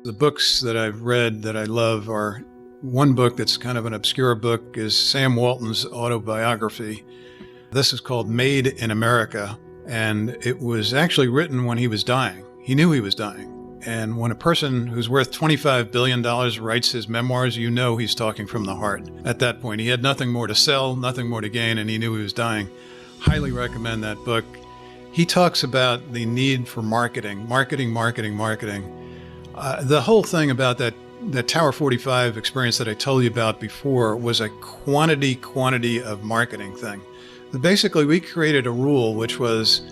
The books that I've read that I love are, one book that's kind of an obscure book is Sam Walton's autobiography. This is called Made in America, and it was actually written when he was dying. He knew he was dying. And when a person who's worth $25 billion writes his memoirs, you know he's talking from the heart. At that point, he had nothing more to sell, nothing more to gain, and he knew he was dying. Highly recommend that book. He talks about the need for marketing. The whole thing about that Tower 45 experience that I told you about before was a quantity of marketing thing. Basically, we created a rule, which was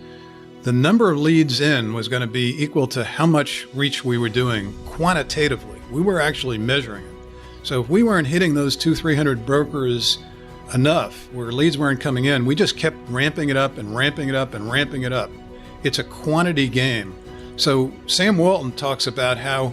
the number of leads in was going to be equal to how much reach we were doing quantitatively. We were actually measuring it. So if we weren't hitting those 200-300 brokers enough, where leads weren't coming in, we just kept ramping it up and ramping it up and ramping it up. It's a quantity game. So Sam Walton talks about how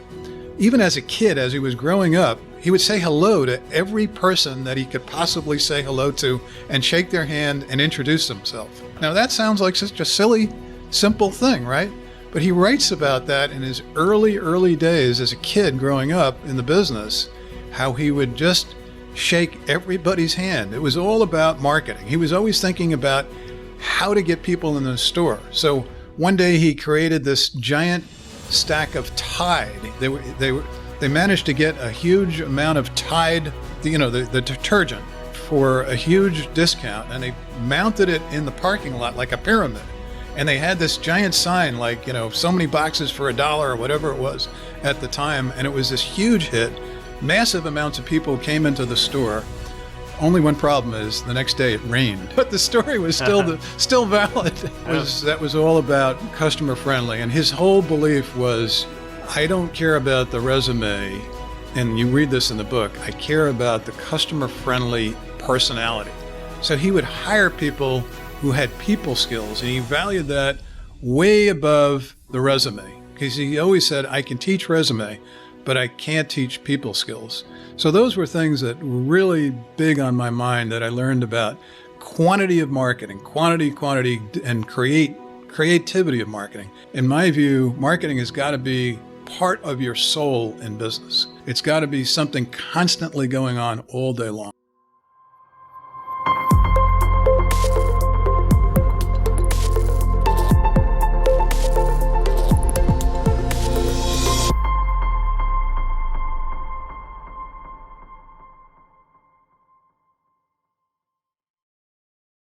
even as a kid, as he was growing up, he would say hello to every person that he could possibly say hello to and shake their hand and introduce himself. Now that sounds like such a silly, simple thing, right? But he writes about that in his early days as a kid growing up in the business, how he would just shake everybody's hand. It was all about marketing. He was always thinking about how to get people in the store. So one day he created this giant stack of Tide. They managed to get a huge amount of Tide, the detergent, for a huge discount, and they mounted it in the parking lot like a pyramid. And they had this giant sign like, so many boxes for $1 or whatever it was at the time, and it was this huge hit. Massive amounts of people came into the store. Only one problem is the next day it rained. But the story was still valid. That was all about customer friendly. And his whole belief was, I don't care about the resume, and you read this in the book, I care about the customer friendly personality. So he would hire people who had people skills, and he valued that way above the resume. Because he always said, I can teach resume, but I can't teach people skills. So those were things that were really big on my mind that I learned about quantity of marketing, quantity, and creativity of marketing. In my view, marketing has got to be part of your soul in business. It's got to be something constantly going on all day long.